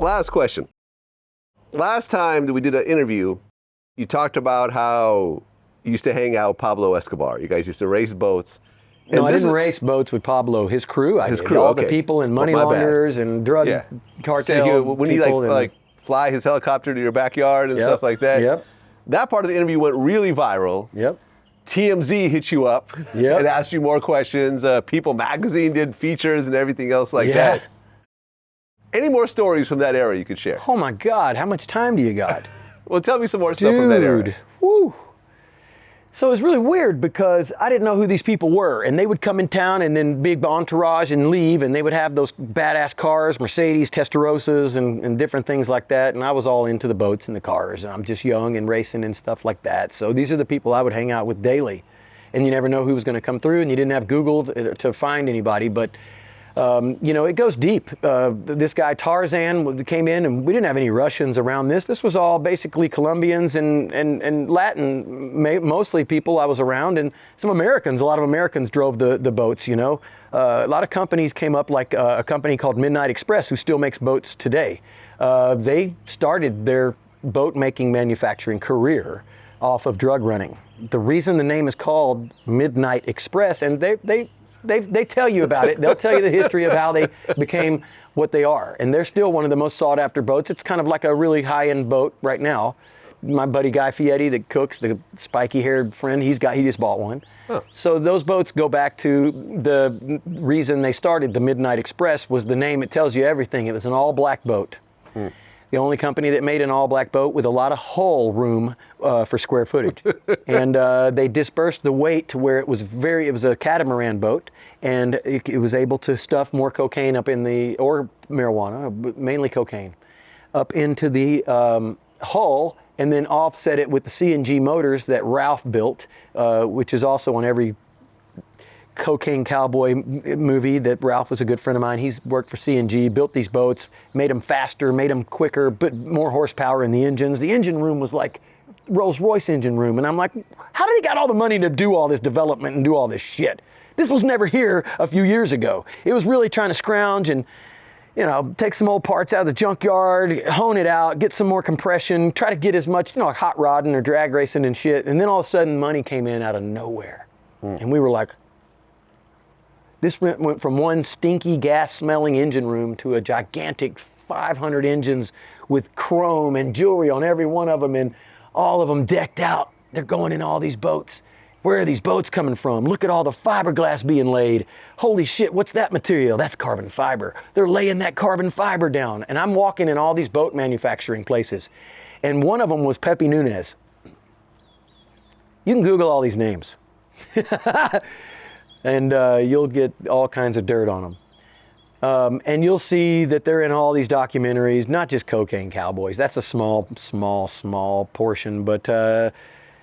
last question. Last time that we did an interview, you talked about how you used to hang out with Pablo Escobar. You guys used to race boats. No, I didn't race boats with Pablo. His crew, I did. All the people and money launderers and drug cartel so when people. He fly his helicopter to your backyard and stuff like that. Yep. That part of the interview went really viral. Yep. TMZ hit you up and asked you more questions. People Magazine did features and everything else like that. Any more stories from that era you could share? Oh my God, how much time do you got? Well, tell me some more stuff from that era. Woo. So it was really weird because I didn't know who these people were, and they would come in town and then big entourage and leave, and they would have those badass cars, Mercedes, Testarossas, and different things like that, and I was all into the boats and the cars, and I'm just young and racing and stuff like that. So these are the people I would hang out with daily, and you never know who was going to come through, and you didn't have Google to find anybody, but you know, it goes deep. This guy Tarzan came in, and we didn't have any Russians around this. This was all basically Colombians and Latin, mostly people I was around, and some Americans. A lot of Americans drove the boats, you know. A lot of companies came up, like a company called Midnight Express, who still makes boats today. They started their boat making manufacturing career off of drug running. The reason the name is called Midnight Express, and they tell you about it. They'll tell you the history of how they became what they are. And they're still one of the most sought after boats. It's kind of like a really high-end boat right now. My buddy Guy Fieri that cooks, the spiky-haired friend, he just bought one. Huh. So those boats go back to the reason they started the Midnight Express was the name. It tells you everything. It was an all-black boat. The only company that made an all-black boat with a lot of hull room for square footage. And they dispersed the weight to where it was a catamaran boat, and it was able to stuff more cocaine up in or marijuana, but mainly cocaine, up into the hull, and then offset it with the CNG motors that Ralph built, which is also on every cocaine cowboy movie. That Ralph was a good friend of mine. He's worked for CNG, built these boats, made them faster, made them quicker, put more horsepower in the engines. The engine room was like Rolls-Royce engine room. And I'm like, how do they got all the money to do all this development and do all this shit? This was never here a few years ago. It was really trying to scrounge and, you know, take some old parts out of the junkyard, hone it out, get some more compression, try to get as much, you know, hot rodding or drag racing and shit. And then all of a sudden money came in out of nowhere. And we were like, this went from one stinky gas-smelling engine room to a gigantic 500 engines with chrome and jewelry on every one of them, and all of them decked out. They're going in all these boats. Where are these boats coming from? Look at all the fiberglass being laid. Holy shit, what's that material? That's carbon fiber. They're laying that carbon fiber down. And I'm walking in all these boat manufacturing places, and one of them was Pepe Nunez. You can Google all these names. And you'll get all kinds of dirt on them. And you'll see that they're in all these documentaries, not just Cocaine Cowboys. That's a small portion. But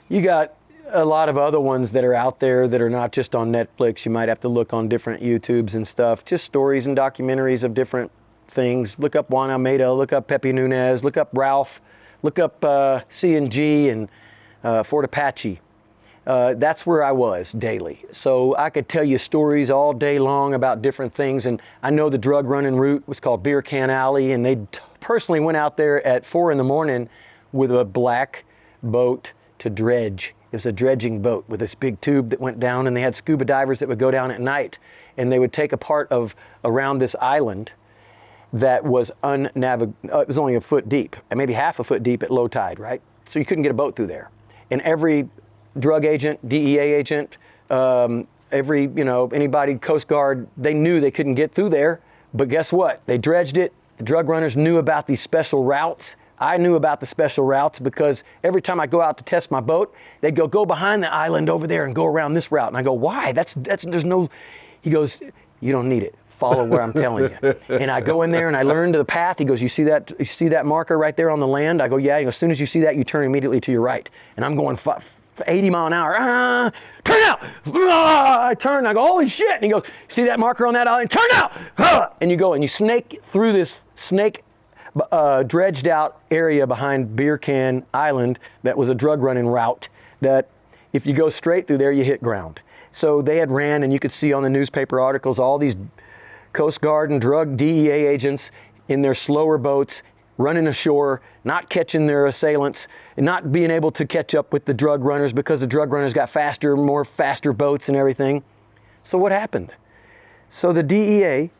you got a lot of other ones that are out there that are not just on Netflix. You might have to look on different YouTubes and stuff. Just stories and documentaries of different things. Look up Juan Almeida, look up Pepe Nunez, look up Ralph, look up CNG and Fort Apache. That's where I was daily. So I could tell you stories all day long about different things. And I know the drug running route was called Beer Can Alley. And they personally went out there at 4 in the morning with a black boat to dredge. It was a dredging boat with this big tube that went down, and they had scuba divers that would go down at night. And they would take a part of around this island that was it was only a foot deep, and maybe half a foot deep at low tide, right? So you couldn't get a boat through there. And every drug agent, DEA agent, anybody, Coast Guard, they knew they couldn't get through there. But guess what? They dredged it. The drug runners knew about these special routes. I knew about the special routes because every time I go out to test my boat, they'd go behind the island over there and go around this route. And I go, why? There's no, he goes, you don't need it. Follow what I'm telling you. And I go in there and I learn the path. He goes, you see that marker right there on the land? I go, yeah. He goes, as soon as you see that, you turn immediately to your right. And I'm going 80 mile an hour. Turn out. I turn. I go, holy shit. And he goes, see that marker on that island? Turn out. And you go and you snake through this dredged out area behind Beer Can Island that was a drug running route that if you go straight through there, you hit ground. So they had ran, and you could see on the newspaper articles all these Coast Guard and drug DEA agents in their slower boats running ashore, not catching their assailants, and not being able to catch up with the drug runners because the drug runners got faster boats and everything. So what happened? So the DEA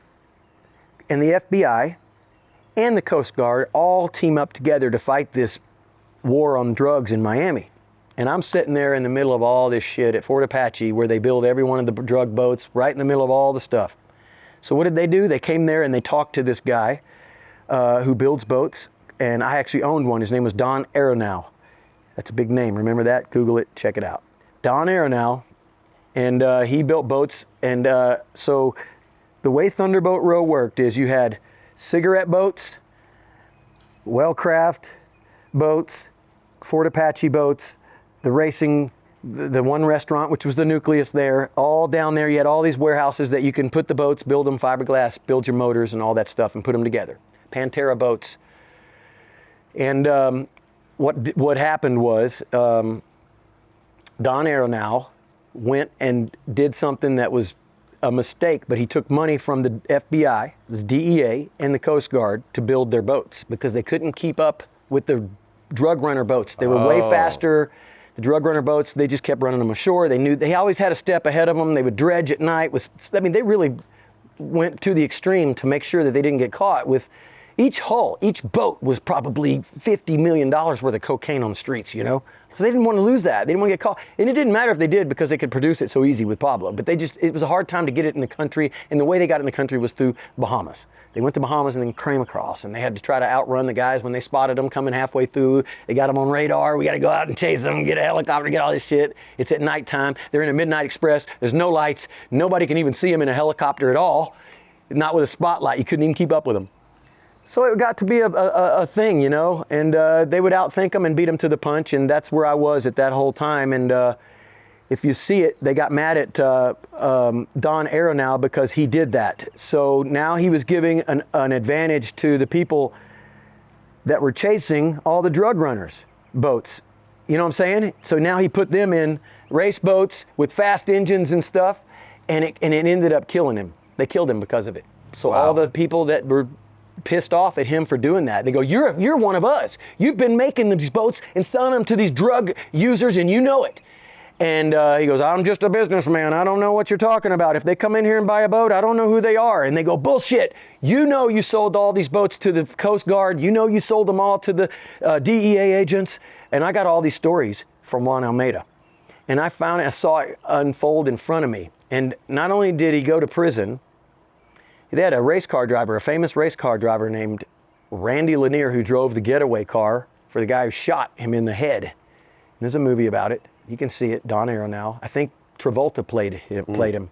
and the FBI and the Coast Guard all team up together to fight this war on drugs in Miami. And I'm sitting there in the middle of all this shit at Fort Apache where they build every one of the drug boats, right in the middle of all the stuff. So what did they do? They came there and they talked to this guy who builds boats, and I actually owned one. His name was Don Aronow. That's a big name. Remember that? Google it. Check it out. Don Aronow, and he built boats. And so the way Thunderboat Row worked is you had cigarette boats, Wellcraft boats, Fort Apache boats, the racing, the one restaurant, which was the nucleus there, all down there. You had all these warehouses that you can put the boats, build them fiberglass, build your motors and all that stuff and put them together. Pantera boats. And what happened was Don Aronow went and did something that was a mistake, but he took money from the FBI, the DEA, and the Coast Guard to build their boats because they couldn't keep up with the drug runner boats. They were way faster. The drug runner boats, they just kept running them ashore. They always had a step ahead of them. They would dredge at night. They really went to the extreme to make sure that they didn't get caught with each hull. Each boat was probably $50 million worth of cocaine on the streets, you know? So they didn't want to lose that. They didn't want to get caught. And it didn't matter if they did because they could produce it so easy with Pablo. But it was a hard time to get it in the country. And the way they got it in the country was through Bahamas. They went to Bahamas and then came across. And they had to try to outrun the guys when they spotted them coming halfway through. They got them on radar. We got to go out and chase them, get a helicopter, get all this shit. It's at nighttime. They're in a midnight express. There's no lights. Nobody can even see them in a helicopter at all. Not with a spotlight. You couldn't even keep up with them. So it got to be a thing, you know, and they would outthink them and beat them to the punch, and that's where I was at that whole time. And if you see it, they got mad at Don Aronow because he did that. So now he was giving an advantage to the people that were chasing all the drug runners' boats. You know what I'm saying? So now he put them in race boats with fast engines and stuff, and it ended up killing him. They killed him because of it. So all the people that were pissed off at him for doing that. They go, you're one of us. You've been making these boats and selling them to these drug users and you know it. And he goes, I'm just a businessman. I don't know what you're talking about. If they come in here and buy a boat, I don't know who they are. And they go, bullshit. You know you sold all these boats to the Coast Guard. You know you sold them all to the DEA agents. And I got all these stories from Juan Almeida. And I saw it unfold in front of me. And not only did he go to prison, they had a race car driver, a famous race car driver named Randy Lanier, who drove the getaway car for the guy who shot him in the head. And there's a movie about it. You can see it, Don Aronow. I think Travolta played him.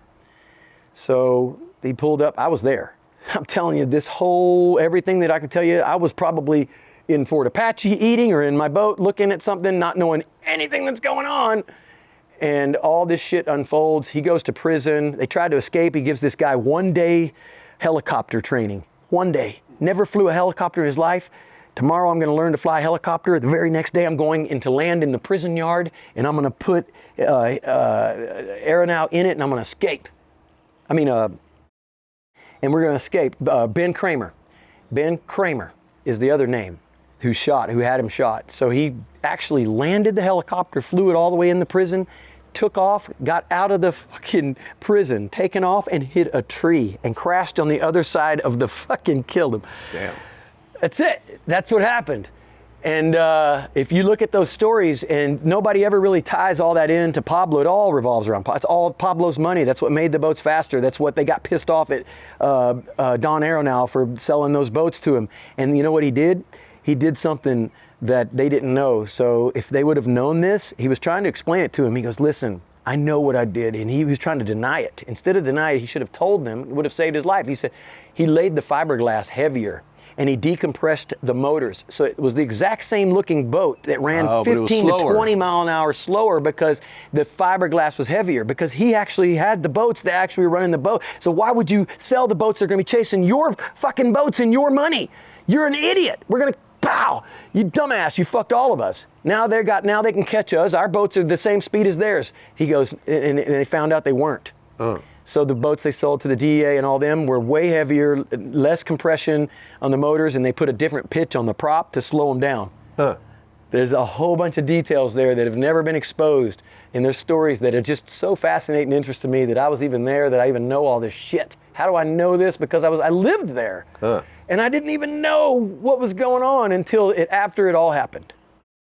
So he pulled up. I was there. I'm telling you, everything that I can tell you, I was probably in Fort Apache eating or in my boat looking at something, not knowing anything that's going on. And all this shit unfolds. He goes to prison. They tried to escape. He gives this guy 1 day helicopter training. 1 day. Never flew a helicopter in his life. Tomorrow I'm going to learn to fly a helicopter. The very next day I'm going into land in the prison yard and I'm going to put Aronow in it and I'm going to escape. And we're going to escape. Ben Kramer. Ben Kramer is the other name who had him shot. So he actually landed the helicopter, flew it all the way in the prison, took off, got out of the fucking prison, taken off and hit a tree and crashed on the other side of the killed him. Damn. That's it. That's what happened. And if you look at those stories, and nobody ever really ties all that into Pablo, it all revolves around. It's all Pablo's money. That's what made the boats faster. That's what they got pissed off at Don Aronow for selling those boats to him. And you know what he did? He did something that they didn't know. So if they would have known this, he was trying to explain it to him. He goes, listen, I know what I did. And he was trying to deny it. Instead of deny it, he should have told them. It would have saved his life. He said he laid the fiberglass heavier and he decompressed the motors. So it was the exact same looking boat that ran 15 to 20 mile an hour slower because the fiberglass was heavier, because he actually had the boats that actually were running the boat. So why would you sell the boats that are gonna be chasing your fucking boats and your money? You're an idiot. We're gonna, pow, you dumbass, you fucked all of us. Now they can catch us. Our boats are the same speed as theirs. He goes, and they found out they weren't. So the boats they sold to the DEA and all them were way heavier, less compression on the motors, and they put a different pitch on the prop to slow them down. Huh. There's a whole bunch of details there that have never been exposed, and there's stories that are just so fascinating and interesting to me that I was even there, that I even know all this shit. How do I know this? Because I lived there, and I didn't even know what was going on until after it all happened.